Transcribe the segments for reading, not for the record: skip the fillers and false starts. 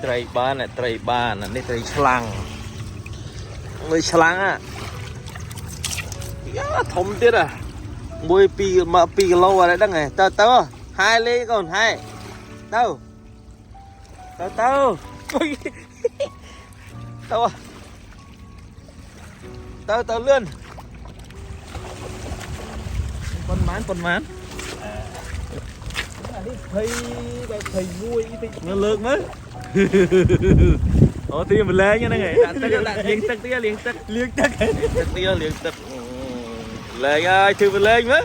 ត្រីបានត្រីបាននេះត្រីឆ្លាំងមើលឆ្លាំងយ៉ាធំទៀតមួយ2 គីឡូអីដឹងហ៎ទៅហាយលេងកូនហាយទៅទៅលឿនប៉ុន្មាននេះភ័យមួយតិចមើលលើកមើលអូទីម្លែងហ្នឹងឯងដាក់ទឹកលាងទឹកទៀតលាងទឹកទឹកទៀតលាងទឹកលែងហើយធ្វើម្លែងមើល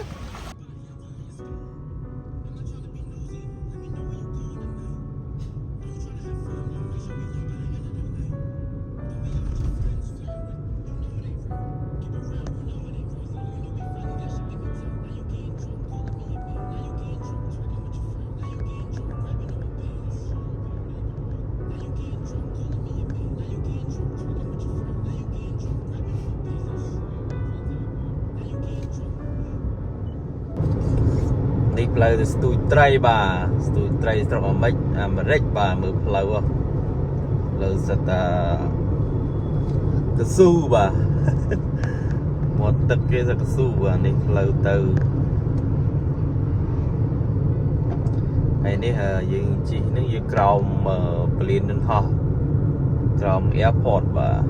នេះផ្លូវទៅស្ទូចត្រីបាទស្ទូចត្រីស្រុកអាមេរិកបាទមើលផ្លូវលើសិតកស៊ូបាទមាត់ទឹកគេសិតកស៊ូបាទនេះផ្លូវទៅហើយនេះយើងជិះនឹងយើងក្រោមពលានយន្តហោះក្រោម airport បាទ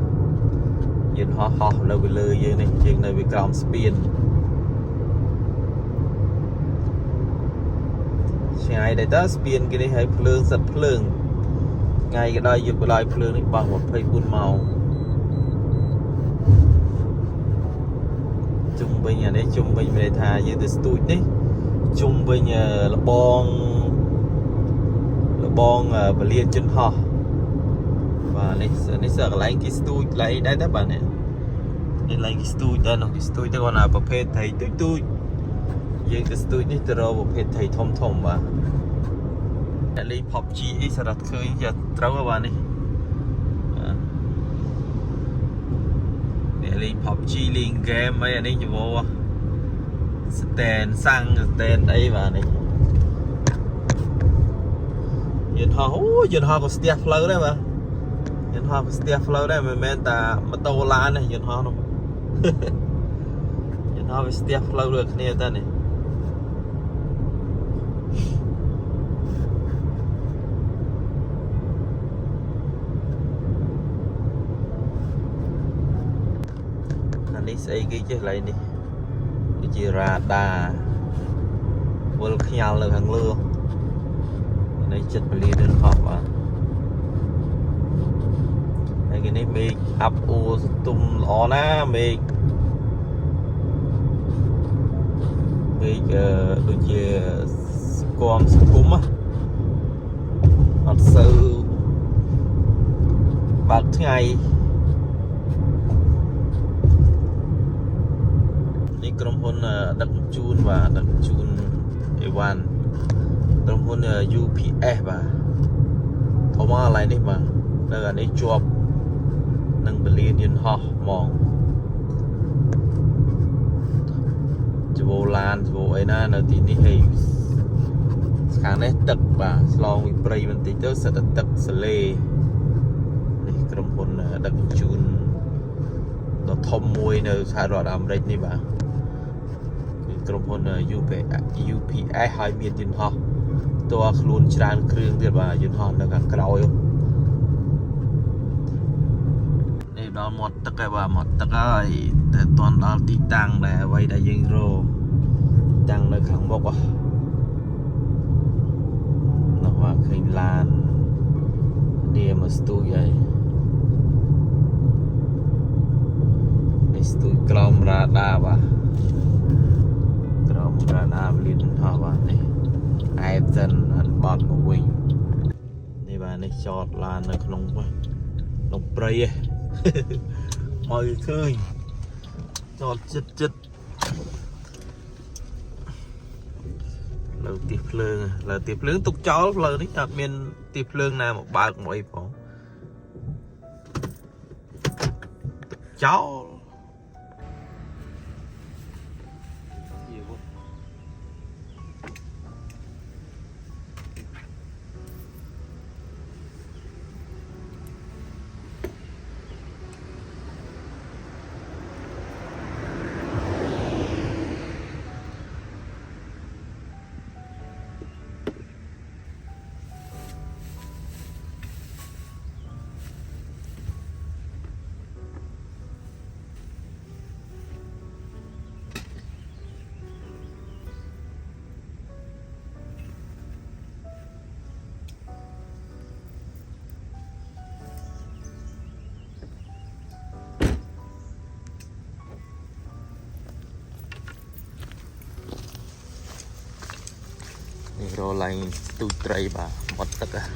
យន្តហោះនៅពីលើយើងនេះយើងនៅពីក្រោមស្ពានឆ្ងាយដែរតើស្ពានគេនេះឲ្យភ្លើងសិតភ្លើងថ្ងៃក៏ដោយយកក៏ដោយភ្លើងនេះបោះ24 ម៉ោងជុំវិញនេះជុំវិញមានន័យថាយើងទៅស្ទូចនេះជុំវិញលបងពលានយន្តហោះបាទនេះសើកន្លែងគេស្ទូចកន្លែងដែរតើបាទនេះកន្លែងគេស្ទូចដែរនោះគេស្ទូចទៅគាត់ប្រភេទត្រីទូចយើងទៅស្ទូចនេះទៅរកប្រភេទត្រីធំបាទលេង PUBG អីសារ៉ាត់ឃើញយ៉ាត្រូវបាទនេះលេង PUBG លេង game អីអានេះជវstand សាំង stand អីបាទនេះយន្តហោះយន្តហោះក៏ស្ទះផ្លូវដែរបាទយន្តហោះក៏ស្ទះផ្លូវដែរមិនមែនតែម៉ូតូឡានទេយន្តហោះនោះយន្តហោះវាស្ទះផ្លូវដូចគ្នាតែនេះនេះស្អីគេចេះកន្លែងនេះគឺជារ៉ាដាវល់ខ្ញាល់នៅខាងលើនេះចិត្តពលានយន្តហោះបាទហើយគេនេះមេឃអាប់អូសន្ទុំល្អណាមេឃដូចជាសង្គមអត់សូវបើកថ្ងៃក្រុមហ៊ុនដឹកជញ្ជូនបាទដឹកជញ្ជូនអីវ៉ាន់ក្រុមហ៊ុន UPS បាទធំមកកន្លែងនេះបាទនៅអានេះជាប់នឹងពលានយន្តហោះហ្មងជវឡានជវអីណានៅទីនេះហើយខាងនេះទឹកបាទឆ្លងវិព្រៃបន្តិចទៅសិតតែទឹកសលេនេះក្រុមហ៊ុនដឹកជញ្ជូនដ៏ធំមួយនៅសហរដ្ឋអាមេរិកនេះបាទក្រុមហ៊ុន UPS ហើយមានយន្តហោះតើខ្លួនច្រើនគ្រឿងទៀតបាទយន្តហោះនៅខាងក្រោយនេះដល់មាត់ទឹកហើយបាទមាត់ទឹកហើយតែតន់ដល់ទីតាំងដែលអ្វីដែលយើងរកតាំងនៅខាងមុខនោះបាទឃើញឡាននេះមកស្ទូចហើយនេះស្ទូចក្រោមរ៉ាដាបាទរ៉ាដាពលានយន្តហោះបាទនេះអែបសិនបត់មកវិញនេះបាទនេះចតឡាននៅក្នុងព្រៃឯងមកឃើញចតចិត្តលើទីភ្លើងទុកចោលផ្លូវនេះអត់មានទីភ្លើងណាមកបើកមកអីផងទុកចោល rồi lại tụi trai bà mất tất cả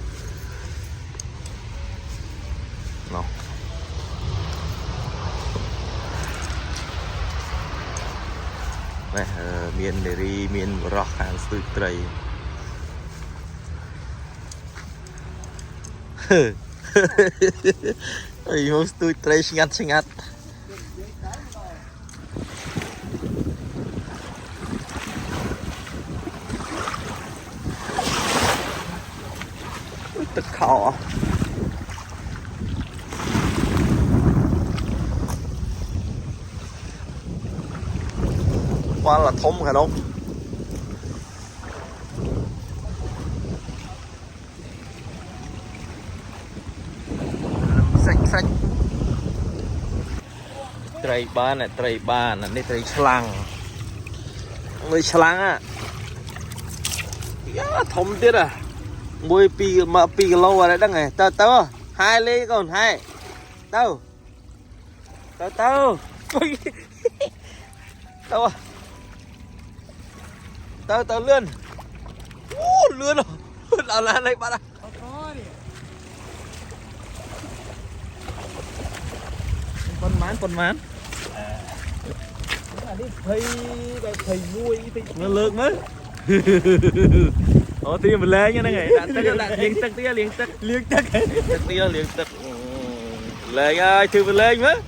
nó miền để đi miền rock hàng tụi trai ơi hôm tụi trai sinh ngắtទឹកខោquá là thông hả đâu xanh xanh tray ba này đây tray slang người slang á thông tiết à môi pi mà pi lâu rồi đấy này tao hai ly còn hai tao tao lươn lươn rồi nào là đây bạn ạ con mán thầy nuôi nó lương mới thì mình lên như thế này liên tắc lên ơi thư mình lên mới